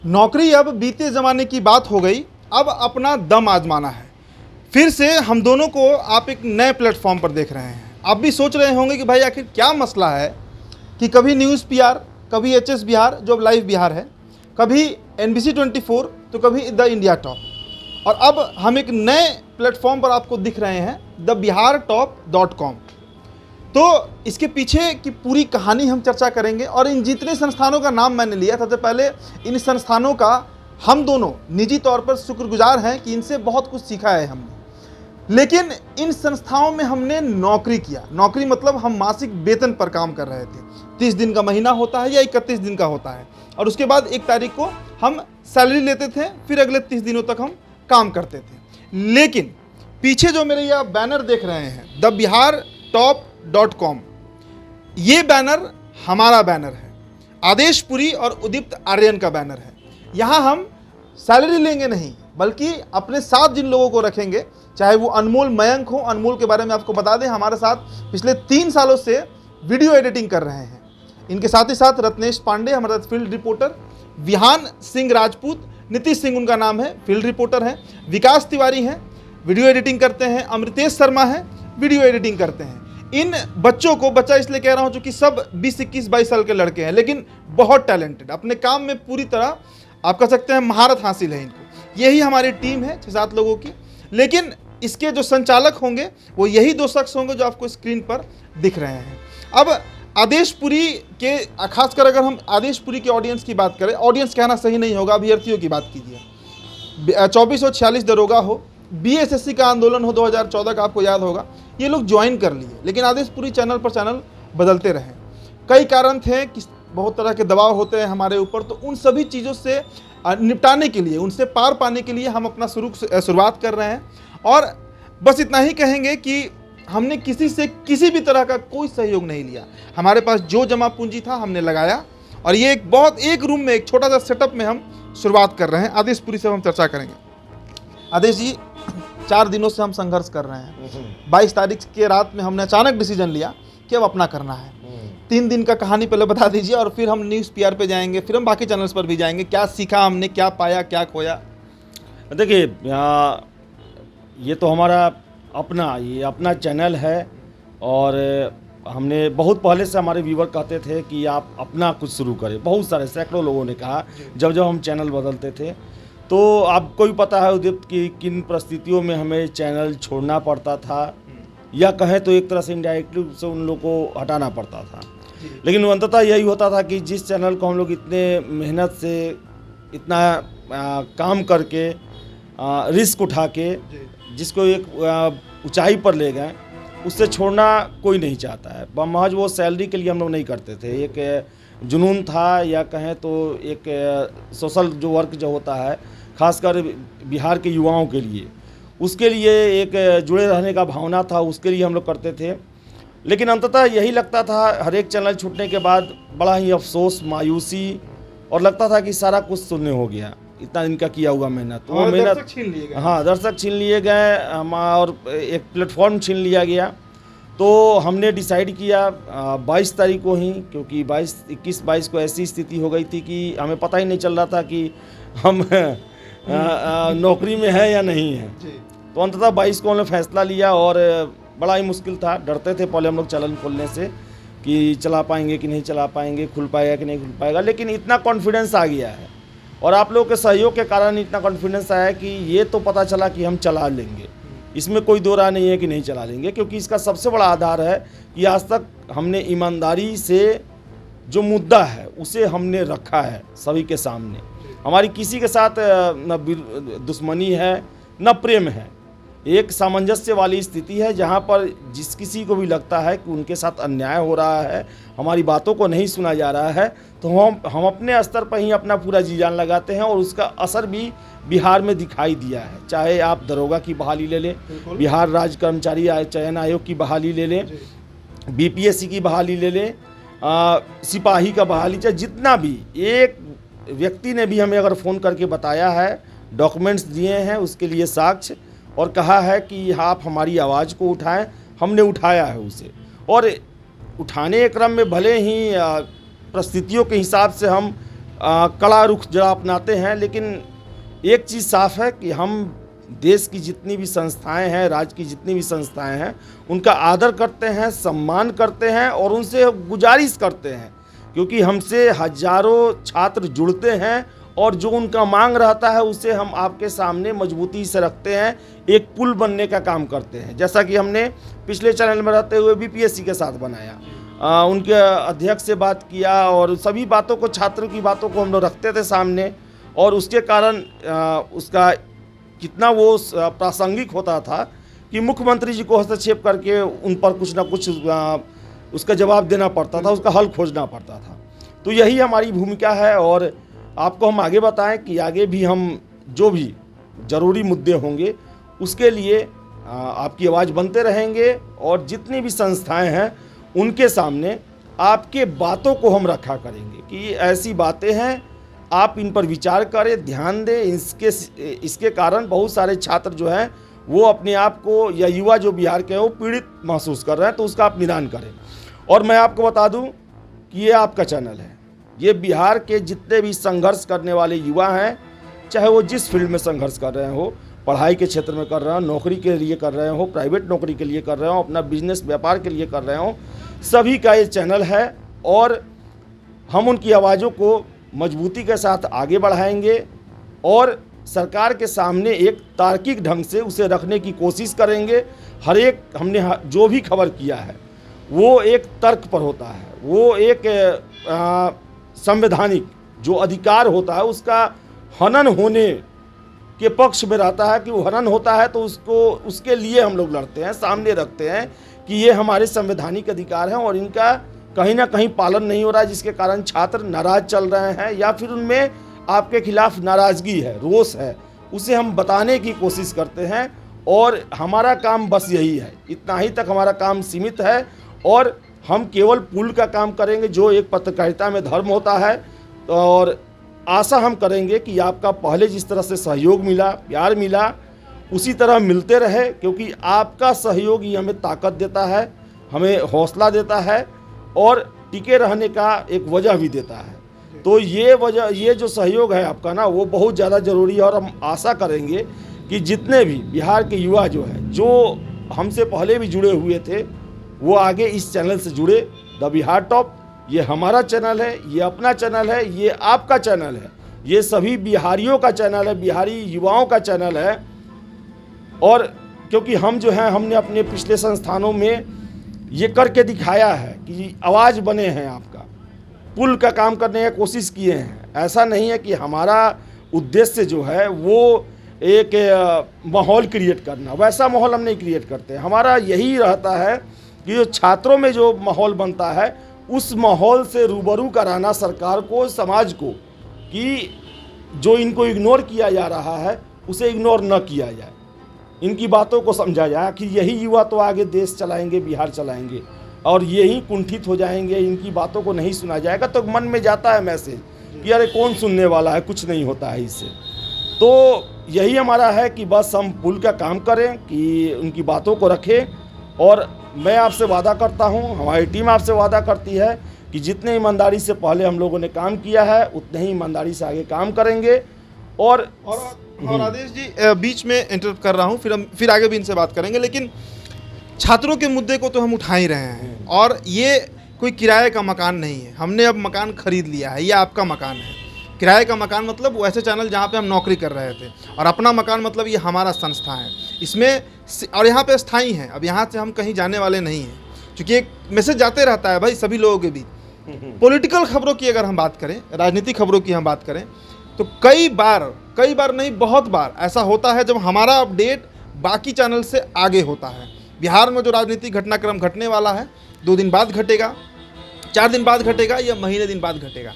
नौकरी अब बीते ज़माने की बात हो गई, अब अपना दम आजमाना है। फिर से हम दोनों को आप एक नए प्लेटफॉर्म पर देख रहे हैं। आप भी सोच रहे होंगे कि भाई आखिर क्या मसला है कि कभी न्यूज़ पीआर, कभी एचएस बिहार जो अब लाइव बिहार है, कभी एनबीसी 24 तो कभी द इंडिया टॉप, और अब हम एक नए प्लेटफॉर्म पर आपको दिख रहे हैं, thebihartop.com। तो इसके पीछे की पूरी कहानी हम चर्चा करेंगे और इन जितने संस्थानों का नाम मैंने लिया, सबसे पहले इन संस्थानों का हम दोनों निजी तौर पर शुक्रगुजार हैं कि इनसे बहुत कुछ सीखा है हमने। लेकिन इन संस्थाओं में हमने नौकरी किया। नौकरी मतलब हम मासिक वेतन पर काम कर रहे थे। 30 दिन का महीना होता है या 31 दिन का होता है, और उसके बाद 1 तारीख को हम सैलरी लेते थे, फिर अगले 30 दिनों तक हम काम करते थे। लेकिन पीछे जो मेरे यह बैनर देख रहे हैं, thebihartop.com, ये बैनर हमारा बैनर है, आदेश पुरी और उदीप्त आर्यन का बैनर है। यहाँ हम सैलरी लेंगे नहीं, बल्कि अपने साथ जिन लोगों को रखेंगे, चाहे वो अनमोल मयंक हो, अनमोल के बारे में आपको बता दें, हमारे साथ पिछले 3 सालों से वीडियो एडिटिंग कर रहे हैं। इनके साथ ही साथ रत्नेश पांडे हमारे साथ फील्ड रिपोर्टर, विहान सिंह राजपूत, नीतीश सिंह उनका नाम है, फील्ड रिपोर्टर हैं, विकास तिवारी हैं, वीडियो एडिटिंग करते हैं, अमृतेश शर्मा हैं, वीडियो एडिटिंग करते हैं। इन बच्चों को, बच्चा इसलिए कह रहा हूं क्योंकि सब 20, 21, 22 साल के लड़के हैं, लेकिन बहुत टैलेंटेड, अपने काम में पूरी तरह आप कह सकते हैं महारत हासिल है इनको। यही हमारी टीम है 6-7 लोगों की। लेकिन इसके जो संचालक होंगे वो यही 2 शख्स होंगे जो आपको स्क्रीन पर दिख रहे हैं। अब आदेशपुरी के, खासकर अगर हम आदेशपुरी के ऑडियंस की बात करें, ऑडियंस कहना सही नहीं होगा, अभ्यर्थियों की बात कीजिए। 2446 दरोगा हो, बीएसएससी का आंदोलन हो 2014 का, आपको याद होगा, ये लोग ज्वाइन कर लिए, लेकिन आदेशपुरी चैनल पर चैनल बदलते रहे। कई कारण थे कि बहुत तरह के दबाव होते हैं हमारे ऊपर, तो उन सभी चीज़ों से निपटाने के लिए, उनसे पार पाने के लिए हम अपना शुरुआत कर रहे हैं। और बस इतना ही कहेंगे कि हमने किसी से किसी भी तरह का कोई सहयोग नहीं लिया। हमारे पास जो जमा पूंजी था हमने लगाया, और ये एक रूम में, एक छोटा सा सेटअप में हम शुरुआत कर रहे हैं। आदेशपुरी से हम चर्चा करेंगे। आदेश जी, 4 दिनों से हम संघर्ष कर रहे हैं। 22 तारीख के रात में हमने अचानक डिसीजन लिया कि अब अपना करना है। 3 दिन का कहानी पहले बता दीजिए, और फिर हम न्यूज़ पीआर पे जाएंगे, फिर हम बाकी चैनल्स पर भी जाएंगे। क्या सीखा हमने, क्या पाया, क्या खोया? देखिए, ये तो हमारा अपना चैनल है, और हमने बहुत पहले से, हमारे व्यूवर कहते थे कि आप अपना कुछ शुरू करें। बहुत सारे, सैकड़ों लोगों ने कहा जब हम चैनल बदलते थे। तो आपको भी पता है उदीप्त कि किन परिस्थितियों में हमें चैनल छोड़ना पड़ता था, या कहें तो एक तरह से इनडायरेक्टली से उन लोगों को हटाना पड़ता था। लेकिन अंततः यही होता था कि जिस चैनल को हम लोग इतने मेहनत से, इतना काम करके, रिस्क उठा के जिसको एक ऊंचाई पर ले गए, उससे छोड़ना कोई नहीं चाहता है। महज वो सैलरी के लिए हम लोग नहीं करते थे, एक जुनून था, या कहें तो एक सोशल जो वर्क जो होता है, खासकर बिहार के युवाओं के लिए, उसके लिए एक जुड़े रहने का भावना था, उसके लिए हम लोग करते थे। लेकिन अंततः यही लगता था, हर एक चैनल छूटने के बाद बड़ा ही अफसोस, मायूसी, और लगता था कि सारा कुछ शून्य हो गया, इतना इनका किया हुआ मेहनत, वो मेहनत छीन लिए गए। हाँ, दर्शक छीन लिए गए, और एक प्लेटफॉर्म छीन लिया गया। तो हमने डिसाइड किया 22 तारीख को ही, क्योंकि 21-22 को ऐसी स्थिति हो गई थी कि हमें पता ही नहीं चल रहा था कि हम नौकरी में है या नहीं है। तो अंततः 22 को हमने फैसला लिया, और बड़ा ही मुश्किल था। डरते थे पहले हम लोग चैनल खोलने से कि चला पाएंगे कि नहीं चला पाएंगे, खुल पाएगा कि नहीं खुल पाएगा। लेकिन इतना कॉन्फिडेंस आ गया है, और आप लोगों के सहयोग के कारण इतना कॉन्फिडेंस आया कि ये तो पता चला कि हम चला लेंगे। इसमें कोई दो राय नहीं है कि नहीं चला लेंगे, क्योंकि इसका सबसे बड़ा आधार है कि आज तक हमने ईमानदारी से जो मुद्दा है उसे हमने रखा है सभी के सामने। हमारी किसी के साथ न दुश्मनी है न प्रेम है, एक सामंजस्य वाली स्थिति है, जहाँ पर जिस किसी को भी लगता है कि उनके साथ अन्याय हो रहा है, हमारी बातों को नहीं सुना जा रहा है, तो हम अपने स्तर पर ही अपना पूरा जी जान लगाते हैं, और उसका असर भी बिहार में दिखाई दिया है। चाहे आप दरोगा की बहाली ले लें, बिहार राज्य कर्मचारी चयन आयोग की बहाली ले लें, बीपीएससी की बहाली ले लें, सिपाही का बहाली, चाहे जितना भी, एक व्यक्ति ने भी हमें अगर फ़ोन करके बताया है, डॉक्यूमेंट्स दिए हैं उसके लिए साक्ष्य, और कहा है कि आप हमारी आवाज़ को उठाएं, हमने उठाया है उसे। और उठाने के क्रम में भले ही परिस्थितियों के हिसाब से हम कड़ा रुख जरा अपनाते हैं, लेकिन एक चीज़ साफ है कि हम देश की जितनी भी संस्थाएं हैं, राज्य की जितनी भी संस्थाएं हैं, उनका आदर करते हैं, सम्मान करते हैं और उनसे गुजारिश करते हैं, क्योंकि हमसे हजारों छात्र जुड़ते हैं और जो उनका मांग रहता है उसे हम आपके सामने मजबूती से रखते हैं, एक पुल बनने का काम करते हैं। जैसा कि हमने पिछले चैनल में रहते हुए बीपीएससी के साथ बनाया, उनके अध्यक्ष से बात किया और सभी बातों को, छात्रों की बातों को हम लोग रखते थे सामने, और उसके कारण उसका कितना वो प्रासंगिक होता था कि मुख्यमंत्री जी को हस्तक्षेप करके उन पर कुछ ना कुछ उसका जवाब देना पड़ता था, उसका हल खोजना पड़ता था। तो यही हमारी भूमिका है और आपको हम आगे बताएं कि आगे भी हम जो भी ज़रूरी मुद्दे होंगे उसके लिए आपकी आवाज़ बनते रहेंगे और जितनी भी संस्थाएं हैं उनके सामने आपके बातों को हम रखा करेंगे कि ऐसी बातें हैं, आप इन पर विचार करें, ध्यान दें। इसके कारण बहुत सारे छात्र जो हैं वो अपने आप को, या युवा जो बिहार के हैं, वो पीड़ित महसूस कर रहे हैं, तो उसका आप निदान करें। और मैं आपको बता दूं कि ये आपका चैनल है, ये बिहार के जितने भी संघर्ष करने वाले युवा हैं, चाहे वो जिस फील्ड में संघर्ष कर रहे हो, पढ़ाई के क्षेत्र में कर रहे हो, नौकरी के लिए कर रहे हो, प्राइवेट नौकरी के लिए कर रहे हो, अपना बिजनेस व्यापार के लिए कर रहे हो, सभी का ये चैनल है और हम उनकी आवाज़ों को मजबूती के साथ आगे बढ़ाएंगे और सरकार के सामने एक तार्किक ढंग से उसे रखने की कोशिश करेंगे। हर एक हमने जो भी खबर किया है वो एक तर्क पर होता है, वो एक संवैधानिक जो अधिकार होता है उसका हनन होने के पक्ष में रहता है कि वो हनन होता है तो उसके लिए हम लोग लड़ते हैं, सामने रखते हैं कि ये हमारे संवैधानिक अधिकार हैं और इनका कहीं ना कहीं पालन नहीं हो रहा है, जिसके कारण छात्र नाराज चल रहे हैं या फिर उनमें आपके खिलाफ नाराज़गी है, रोष है, उसे हम बताने की कोशिश करते हैं। और हमारा काम बस यही है, इतना ही तक हमारा काम सीमित है और हम केवल पुल का काम करेंगे जो एक पत्रकारिता में धर्म होता है। और आशा हम करेंगे कि आपका पहले जिस तरह से सहयोग मिला, प्यार मिला, उसी तरह मिलते रहे, क्योंकि आपका सहयोग ही हमें ताकत देता है, हमें हौसला देता है और टिके रहने का एक वजह भी देता है। तो ये जो सहयोग है आपका ना, वो बहुत ज़्यादा ज़रूरी है और हम आशा करेंगे कि जितने भी बिहार के युवा जो है, जो हमसे पहले भी जुड़े हुए थे, वो आगे इस चैनल से जुड़े। द बिहार टॉप ये हमारा चैनल है, ये अपना चैनल है, ये आपका चैनल है, ये सभी बिहारियों का चैनल है, बिहारी युवाओं का चैनल है। और क्योंकि हम जो हैं, हमने अपने पिछले संस्थानों में ये करके दिखाया है कि आवाज़ बने हैं, आपका पुल का काम करने की कोशिश किए हैं। ऐसा नहीं है कि हमारा उद्देश्य जो है वो एक माहौल क्रिएट करना, वैसा माहौल हम नहीं क्रिएट करते। हमारा यही रहता है कि जो छात्रों में जो माहौल बनता है उस माहौल से रूबरू कराना सरकार को, समाज को, कि जो इनको इग्नोर किया जा रहा है उसे इग्नोर न किया जाए, इनकी बातों को समझा जाए कि यही युवा तो आगे देश चलाएंगे, बिहार चलाएंगे, और यही कुंठित हो जाएंगे, इनकी बातों को नहीं सुना जाएगा तो मन में जाता है मैसेज कि अरे कौन सुनने वाला है, कुछ नहीं होता है इससे। तो यही हमारा है कि बस हम पुल का काम करें, कि उनकी बातों को रखें। और मैं आपसे वादा करता हूं, हमारी टीम आपसे वादा करती है कि जितने ईमानदारी से पहले हम लोगों ने काम किया है उतने ही ईमानदारी से आगे काम करेंगे। और आदेश जी, बीच में इंटरप्ट कर रहा हूं, फिर आगे भी इनसे बात करेंगे, लेकिन छात्रों के मुद्दे को तो हम उठा ही रहे हैं और ये कोई किराए का मकान नहीं है, हमने अब मकान खरीद लिया है, ये आपका मकान है। किराए का मकान मतलब वो ऐसे चैनल जहाँ पे हम नौकरी कर रहे थे, और अपना मकान मतलब ये हमारा संस्था है इसमें, और यहाँ पे स्थायी हैं। अब यहाँ से हम कहीं जाने वाले नहीं हैं, क्योंकि एक मैसेज जाते रहता है भाई सभी लोगों के बीच। पॉलिटिकल खबरों की अगर हम बात करें, राजनीतिक खबरों की हम बात करें, तो कई बार नहीं, बहुत बार ऐसा होता है जब हमारा अपडेट बाकी चैनल से आगे होता है। बिहार में जो राजनीतिक घटनाक्रम घटने वाला है, 2 दिन बाद घटेगा, 4 दिन बाद घटेगा या महीने दिन बाद घटेगा।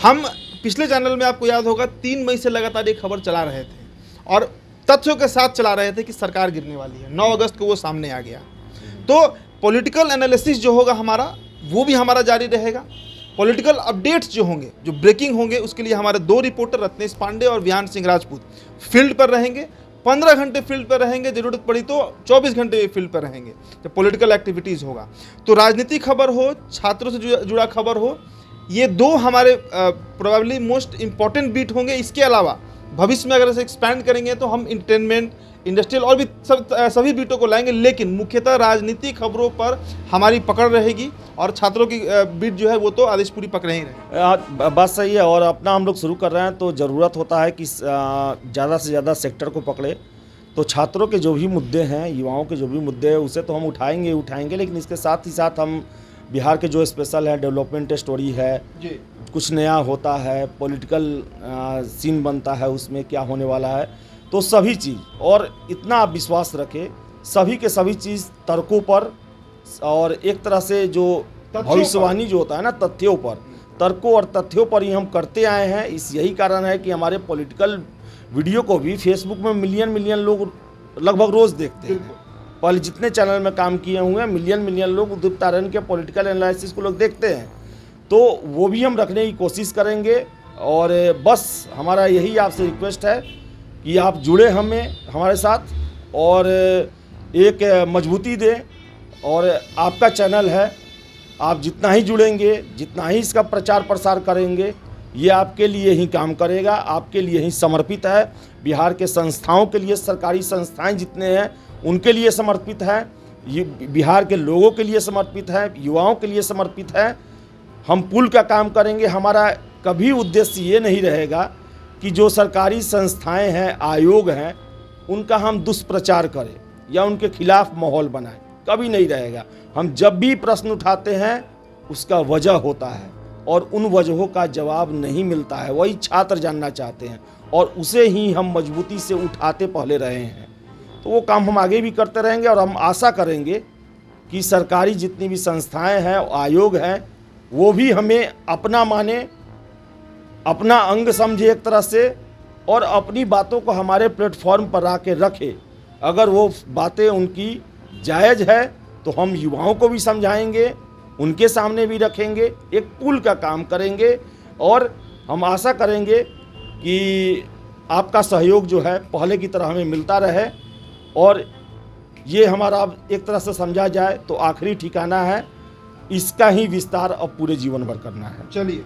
हम पिछले चैनल में आपको याद होगा 3 मई से लगातार एक खबर चला रहे थे और तथ्यों के साथ चला रहे थे कि सरकार गिरने वाली है। 9 अगस्त को वो सामने आ गया। तो पॉलिटिकल एनालिसिस जो होगा हमारा, वो भी हमारा जारी रहेगा। पॉलिटिकल अपडेट्स जो होंगे, जो ब्रेकिंग होंगे, उसके लिए हमारे 2 रिपोर्टर रत्नेश पांडे और विहान सिंह राजपूत फील्ड पर रहेंगे। 15 घंटे फील्ड पर रहेंगे, जरूरत पड़ी तो 24 घंटे फील्ड पर रहेंगे जब पॉलिटिकल एक्टिविटीज़ होगा। तो राजनीतिक खबर हो, छात्रों से जुड़ा खबर हो, ये दो हमारे प्रोबेबली मोस्ट इम्पॉर्टेंट बीट होंगे। इसके अलावा भविष्य में अगर इसे एक्सपैंड करेंगे तो हम इंटरटेनमेंट, इंडस्ट्रियल और भी सभी बीटों को लाएंगे, लेकिन मुख्यतः राजनीतिक खबरों पर हमारी पकड़ रहेगी और छात्रों की बीट जो है वो तो आदेशपुरी पकड़े ही रहे। बात सही है। और अपना हम लोग शुरू कर रहे हैं तो ज़रूरत होता है कि ज़्यादा से ज़्यादा सेक्टर को पकड़े। तो छात्रों के जो भी मुद्दे हैं, युवाओं के जो भी मुद्दे हैं, उसे तो हम उठाएंगे, लेकिन इसके साथ ही साथ हम बिहार के जो स्पेशल है, डेवलपमेंट स्टोरी है जी, कुछ नया होता है, पॉलिटिकल सीन बनता है, उसमें क्या होने वाला है, तो सभी चीज़, और इतना आप विश्वास रखें सभी के सभी चीज़ तर्कों पर और एक तरह से जो भविष्यवाणी जो होता है ना, तथ्यों पर, तर्कों और तथ्यों पर ही हम करते आए हैं। यही कारण है कि हमारे पॉलिटिकल वीडियो को भी फेसबुक में मिलियन लोग लगभग रोज़ देखते हैं। पहले जितने चैनल में काम किए हुए हैं, मिलियन लोग उदित आर्यन के पॉलिटिकल एनालिसिस को लोग देखते हैं, तो वो भी हम रखने की कोशिश करेंगे। और बस हमारा यही आपसे रिक्वेस्ट है कि आप जुड़े हमारे साथ और एक मजबूती दें। और आपका चैनल है, आप जितना ही जुड़ेंगे, जितना ही इसका प्रचार प्रसार करेंगे, ये आपके लिए ही काम करेगा, आपके लिए ही समर्पित है। बिहार के संस्थाओं के लिए, सरकारी संस्थाएं जितने हैं उनके लिए समर्पित है, ये बिहार के लोगों के लिए समर्पित है, युवाओं के लिए समर्पित है। हम पुल का काम करेंगे। हमारा कभी उद्देश्य ये नहीं रहेगा कि जो सरकारी संस्थाएं हैं, आयोग हैं, उनका हम दुष्प्रचार करें या उनके खिलाफ माहौल बनाएं, कभी नहीं रहेगा। हम जब भी प्रश्न उठाते हैं उसका वजह होता है और उन वजहों का जवाब नहीं मिलता है, वही छात्र जानना चाहते हैं और उसे ही हम मजबूती से उठाते पहले रहे हैं। तो वो काम हम आगे भी करते रहेंगे और हम आशा करेंगे कि सरकारी जितनी भी संस्थाएं हैं, आयोग हैं, वो भी हमें अपना माने, अपना अंग समझे एक तरह से, और अपनी बातों को हमारे प्लेटफॉर्म पर आके रखे। अगर वो बातें उनकी जायज़ है तो हम युवाओं को भी समझाएंगे, उनके सामने भी रखेंगे, एक पुल का काम करेंगे। और हम आशा करेंगे कि आपका सहयोग जो है पहले की तरह हमें मिलता रहे और ये हमारा एक तरह से समझा जाए तो आखिरी ठिकाना है, इसका ही विस्तार अब पूरे जीवन भर करना है। चलिए,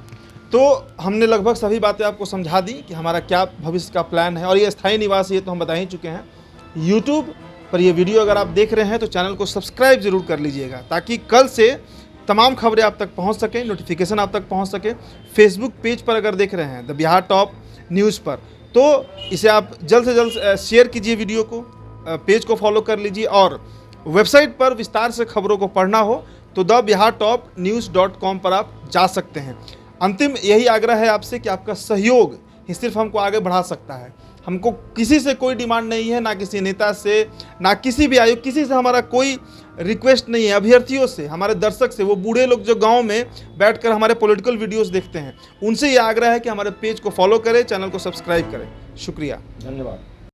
तो हमने लगभग सभी बातें आपको समझा दी कि हमारा क्या भविष्य का प्लान है। और ये स्थायी निवास ये तो हम बता ही चुके हैं। यूट्यूब पर ये वीडियो अगर आप देख रहे हैं तो चैनल को सब्सक्राइब जरूर कर लीजिएगा, ताकि कल से तमाम खबरें आप तक पहुंच सकें, नोटिफिकेशन आप तक पहुंच सके। फेसबुक पेज पर अगर देख रहे हैं द बिहार टॉप न्यूज़ पर, तो इसे आप जल्द से जल्द शेयर कीजिए, वीडियो को, पेज को फॉलो कर लीजिए। और वेबसाइट पर विस्तार से खबरों को पढ़ना हो तो thebihartopnews.com पर आप जा सकते हैं। अंतिम यही आग्रह है आपसे कि आपका सहयोग ही सिर्फ हमको आगे बढ़ा सकता है। हमको किसी से कोई डिमांड नहीं है, ना किसी नेता से, ना किसी भी आयोग, किसी से हमारा कोई रिक्वेस्ट नहीं है। अभ्यर्थियों से, हमारे दर्शक से, वो बूढ़े लोग जो गांव में बैठकर हमारे पॉलिटिकल वीडियोस देखते हैं, उनसे ये आग्रह है कि हमारे पेज को फॉलो करें, चैनल को सब्सक्राइब करें। शुक्रिया, धन्यवाद।